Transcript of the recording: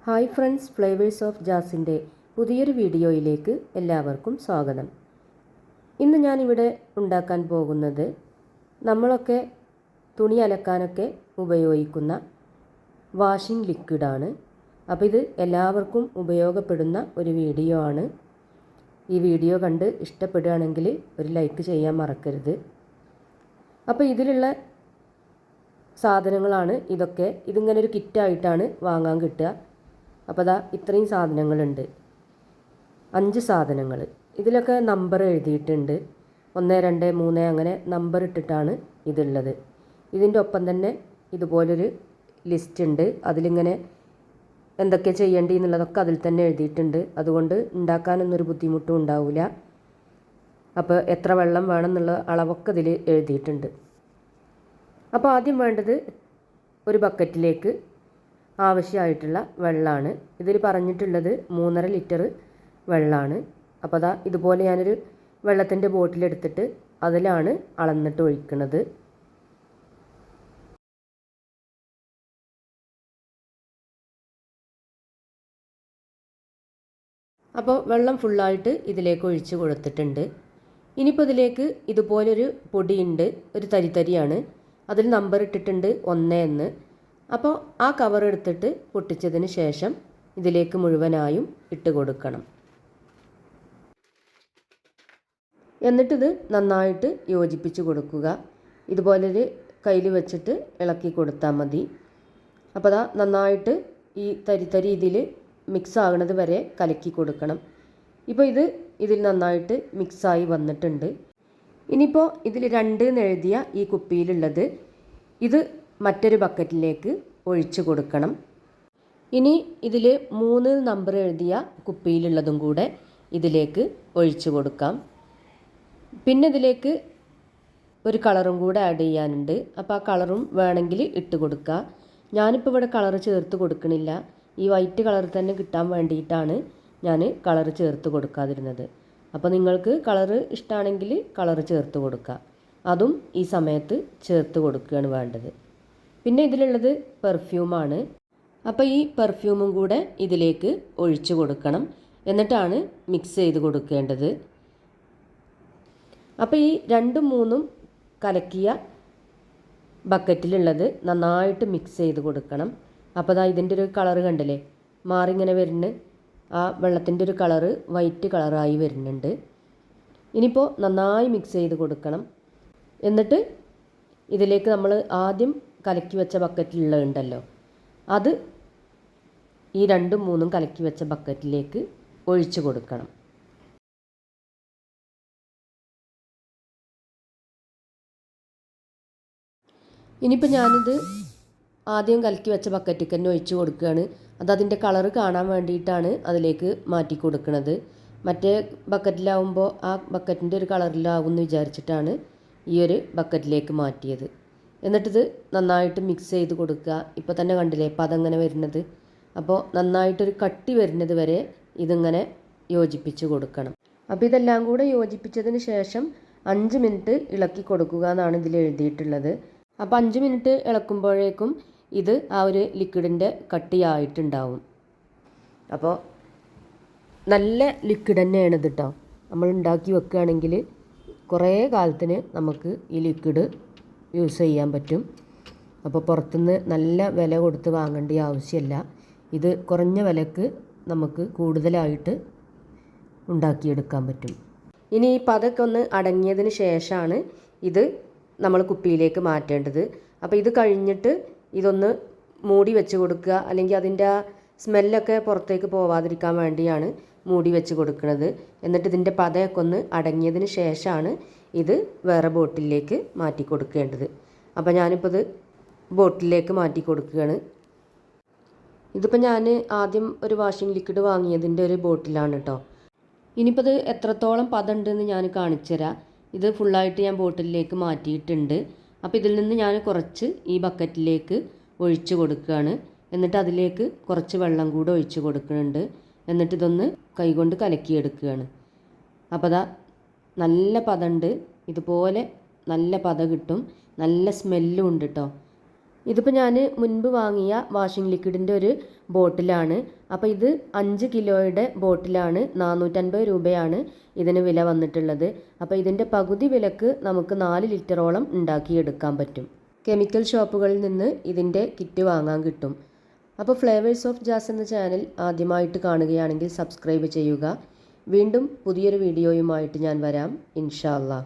Hi friends, flavours of ജാസിൻ്റെ പുതിയൊരു വീഡിയോയിലേക്ക് എല്ലാവർക്കും സ്വാഗതം. ഇന്ന് ഞാനിവിടെ ഉണ്ടാക്കാൻ പോകുന്നത് നമ്മളൊക്കെ തുണി അലക്കാനൊക്കെ ഉപയോഗിക്കുന്ന വാഷിംഗ് ലിക്വിഡാണ്. അപ്പോൾ ഇത് എല്ലാവർക്കും ഉപയോഗപ്പെടുന്ന ഒരു വീഡിയോ ആണ്. ഈ വീഡിയോ കണ്ട് ഇഷ്ടപ്പെടുകയാണെങ്കിൽ ഒരു ലൈക്ക് ചെയ്യാൻ മറക്കരുത്. അപ്പോൾ ഇതിലുള്ള സാധനങ്ങളാണ് ഇതൊക്കെ. ഇതിങ്ങനെ ഒരു കിറ്റായിട്ടാണ് വാങ്ങാൻ കിട്ടുക. അപ്പോൾ അതാ ഇത്രയും സാധനങ്ങളുണ്ട്, 5 സാധനങ്ങൾ. ഇതിലൊക്കെ നമ്പർ എഴുതിയിട്ടുണ്ട്, 1, 2, 3 അങ്ങനെ നമ്പർ ഇട്ടിട്ടാണ് ഇതുള്ളത്. ഇതിൻ്റെ ഒപ്പം തന്നെ ഇതുപോലൊരു ലിസ്റ്റ് ഉണ്ട്. അതിലിങ്ങനെ എന്തൊക്കെ ചെയ്യേണ്ടി എന്നുള്ളതൊക്കെ അതിൽ തന്നെ എഴുതിയിട്ടുണ്ട്. അതുകൊണ്ട് ഉണ്ടാക്കാനൊന്നൊരു ബുദ്ധിമുട്ടും ഉണ്ടാവില്ല. അപ്പോൾ എത്ര വെള്ളം വേണം എന്നുള്ള അളവൊക്കെ ഇതിൽ എഴുതിയിട്ടുണ്ട്. അപ്പോൾ ആദ്യം വേണ്ടത് ഒരു ബക്കറ്റിലേക്ക് ആവശ്യമായിട്ടുള്ള വെള്ളമാണ്. ഇതിൽ പറഞ്ഞിട്ടുള്ളത് 3.5 ലിറ്റർ വെള്ളമാണ്. അപ്പോൾ അതാ ഇതുപോലെ ഞാനൊരു വെള്ളത്തിൻ്റെ ബോട്ടിലെടുത്തിട്ട് അതിലാണ് അളന്നിട്ട് ഒഴിക്കുന്നത്. അപ്പോൾ വെള്ളം ഫുള്ളായിട്ട് ഇതിലേക്ക് ഒഴിച്ച് കൊടുത്തിട്ടുണ്ട്. ഇനിയിപ്പോൾ ഇതിലേക്ക് ഇതുപോലൊരു പൊടിയുണ്ട്, ഒരു തരിതരിയാണ്. അതിൽ നമ്പർ ഇട്ടിട്ടുണ്ട് 1 എന്ന്. അപ്പോൾ ആ കവർ എടുത്തിട്ട് പൊട്ടിച്ചതിന് ശേഷം ഇതിലേക്ക് മുഴുവനായും ഇട്ട് കൊടുക്കണം. എന്നിട്ടിത് നന്നായിട്ട് യോജിപ്പിച്ച് കൊടുക്കുക. ഇതുപോലൊരു കയ്യിൽ വെച്ചിട്ട് ഇളക്കി കൊടുത്താൽ മതി. അപ്പോൾ അതാ നന്നായിട്ട് ഈ തരി ഇതിൽ മിക്സ് ആകുന്നത് വരെ കലക്കി കൊടുക്കണം. ഇപ്പോൾ ഇതിൽ നന്നായിട്ട് മിക്സായി വന്നിട്ടുണ്ട്. ഇനിയിപ്പോൾ ഇതിൽ 2 എന്ന് എഴുതിയ ഈ കുപ്പിയിലുള്ളത് ഇത് മറ്റൊരു ബക്കറ്റിലേക്ക് ഒഴിച്ച് കൊടുക്കണം. ഇനി ഇതിൽ 3 നമ്പർ എഴുതിയ കുപ്പിയിലുള്ളതും കൂടെ ഇതിലേക്ക് ഒഴിച്ച് കൊടുക്കാം. പിന്നെ ഇതിലേക്ക് ഒരു കളറും കൂടെ ആഡ് ചെയ്യാനുണ്ട്. അപ്പോൾ ആ കളറും വേണമെങ്കിൽ ഇട്ട് കൊടുക്കുക. ഞാനിപ്പോൾ ഇവിടെ കളർ ചേർത്ത് കൊടുക്കണില്ല. ഈ വൈറ്റ് കളർ തന്നെ കിട്ടാൻ വേണ്ടിയിട്ടാണ് ഞാൻ കളർ ചേർത്ത് കൊടുക്കാതിരുന്നത്. അപ്പോൾ നിങ്ങൾക്ക് കളർ ഇഷ്ടമാണെങ്കിൽ കളർ ചേർത്ത് കൊടുക്കുക. അതും ഈ സമയത്ത് ചേർത്ത് കൊടുക്കുകയാണ് വേണ്ടത്. പിന്നെ ഇതിലുള്ളത് പെർഫ്യൂമാണ്. അപ്പോൾ ഈ പെർഫ്യൂമും കൂടെ ഇതിലേക്ക് ഒഴിച്ച് കൊടുക്കണം. എന്നിട്ടാണ് മിക്സ് ചെയ്ത് കൊടുക്കേണ്ടത്. അപ്പോൾ ഈ 2, 3 കലക്കിയ ബക്കറ്റിലുള്ളത് നന്നായിട്ട് മിക്സ് ചെയ്ത് കൊടുക്കണം. അപ്പോൾ അതാ ഇതിൻ്റെ ഒരു കളറ് കണ്ടില്ലേ, മാറിങ്ങനെ വരുന്നു. ആ വെള്ളത്തിൻ്റെ ഒരു കളറ് വൈറ്റ് കളറായി വരുന്നുണ്ട്. ഇനിയിപ്പോൾ നന്നായി മിക്സ് ചെയ്ത് കൊടുക്കണം. എന്നിട്ട് ഇതിലേക്ക് നമ്മൾ ആദ്യം കലക്കി വെച്ച ബക്കറ്റിലുള്ളതുണ്ടല്ലോ, അത് ഈ 2, 3 കലക്കി വെച്ച ബക്കറ്റിലേക്ക് ഒഴിച്ച് കൊടുക്കണം. ഇനിയിപ്പോൾ ഞാനിത് ആദ്യം കലക്കി വെച്ച ബക്കറ്റിൽ തന്നെ ഒഴിച്ച് കൊടുക്കുകയാണ്. അതതിൻ്റെ കളറ് കാണാൻ വേണ്ടിയിട്ടാണ് അതിലേക്ക് മാറ്റി കൊടുക്കുന്നത്. മറ്റേ ബക്കറ്റിലാവുമ്പോൾ ആ ബക്കറ്റിൻ്റെ ഒരു കളറിലാവും എന്ന് വിചാരിച്ചിട്ടാണ് ഈ ഒരു ബക്കറ്റിലേക്ക് മാറ്റിയത്. എന്നിട്ടിത് നന്നായിട്ട് മിക്സ് ചെയ്ത് കൊടുക്കുക. ഇപ്പോൾ തന്നെ കണ്ടില്ലേ പതങ്ങനെ വരുന്നത്. അപ്പോൾ നന്നായിട്ടൊരു കട്ടി വരുന്നത് വരെ ഇതിങ്ങനെ യോജിപ്പിച്ച് കൊടുക്കണം. അപ്പോൾ ഇതെല്ലാം കൂടെ യോജിപ്പിച്ചതിന് ശേഷം 5 മിനിറ്റ് ഇളക്കി കൊടുക്കുക എന്നാണ് ഇതിൽ എഴുതിയിട്ടുള്ളത്. അപ്പോൾ 5 മിനിറ്റ് ഇളക്കുമ്പോഴേക്കും ഇത് ആ ഒരു ലിക്വിഡിൻ്റെ കട്ടിയായിട്ടുണ്ടാവും. അപ്പോൾ നല്ല ലിക്വിഡ് തന്നെയാണ് ഇത് കേട്ടോ. നമ്മൾ ഉണ്ടാക്കി വെക്കുകയാണെങ്കിൽ കുറേ കാലത്തിന് നമുക്ക് ഈ ലിക്വിഡ് യൂസ് ചെയ്യാൻ പറ്റും. അപ്പോൾ പുറത്തുനിന്ന് നല്ല വില കൊടുത്ത് വാങ്ങേണ്ട ആവശ്യമില്ല. ഇത് കുറഞ്ഞ വിലക്ക് നമുക്ക് കൂടുതലായിട്ട് ഉണ്ടാക്കിയെടുക്കാൻ പറ്റും. ഇനി ഈ പതൊക്കെ ഒന്ന് അടങ്ങിയതിന് ശേഷമാണ് ഇത് നമ്മൾ കുപ്പിയിലേക്ക് മാറ്റേണ്ടത്. അപ്പോൾ ഇത് കഴിഞ്ഞിട്ട് ഇതൊന്ന് മൂടി വെച്ച് കൊടുക്കുക. അല്ലെങ്കിൽ അതിൻ്റെ ആ സ്മെല്ലൊക്കെ പുറത്തേക്ക് പോവാതിരിക്കാൻ വേണ്ടിയാണ് മൂടി വെച്ച് കൊടുക്കുന്നത്. എന്നിട്ട് ഇതിൻ്റെ പതയൊക്കെ ഒന്ന് അടങ്ങിയതിന് ശേഷമാണ് ഇത് വേറെ ബോട്ടിലേക്ക് മാറ്റി കൊടുക്കേണ്ടത്. അപ്പോൾ ഞാനിപ്പോൾ ഇത് ബോട്ടിലേക്ക് മാറ്റി കൊടുക്കുകയാണ്. ഇതിപ്പോൾ ഞാൻ ആദ്യം ഒരു വാഷിംഗ് ലിക്വിഡ് വാങ്ങിയതിൻ്റെ ഒരു ബോട്ടിലാണ് കേട്ടോ. ഇനിയിപ്പോൾ ഇത് എത്രത്തോളം പതമുണ്ടെന്ന് ഞാൻ കാണിച്ചു തരാം. ഇത് ഫുള്ളായിട്ട് ഞാൻ ബോട്ടിലേക്ക് മാറ്റിയിട്ടുണ്ട്. അപ്പോൾ ഇതിൽ നിന്ന് ഞാൻ കുറച്ച് ഈ ബക്കറ്റിലേക്ക് ഒഴിച്ച് കൊടുക്കുകയാണ്. എന്നിട്ട് അതിലേക്ക് കുറച്ച് വെള്ളം കൂടെ ഒഴിച്ച് കൊടുക്കുന്നുണ്ട്. എന്നിട്ട് ഇതൊന്ന് കൈകൊണ്ട് കലക്കിയെടുക്കുകയാണ്. അപ്പോൾ അതാ നല്ല പതമുണ്ട്. ഇതുപോലെ നല്ല പത കിട്ടും. നല്ല സ്മെല്ലും ഉണ്ട് കേട്ടോ. ഇതിപ്പോൾ ഞാൻ മുൻപ് വാങ്ങിയ വാഷിംഗ് ലിക്വിഡിൻ്റെ ഒരു ബോട്ടിലാണ്. അപ്പോൾ ഇത് 5 കിലോയുടെ ബോട്ടിലാണ്. 450 രൂപയാണ് ഇതിന് വില വന്നിട്ടുള്ളത്. അപ്പോൾ ഇതിൻ്റെ പകുതി വിലക്ക് നമുക്ക് 4 ലിറ്ററോളം ഉണ്ടാക്കിയെടുക്കാൻ പറ്റും. കെമിക്കൽ ഷോപ്പുകളിൽ നിന്ന് ഇതിൻ്റെ കിറ്റ് വാങ്ങാൻ കിട്ടും. അപ്പോൾ ഫ്ലേവേഴ്സ് ഓഫ് ജാസ് എന്ന ചാനൽ ആദ്യമായിട്ട് കാണുകയാണെങ്കിൽ സബ്സ്ക്രൈബ് ചെയ്യുക. വീണ്ടും പുതിയൊരു വീഡിയോയുമായിട്ട് ഞാൻ വരാം ഇൻഷാ അല്ലാ.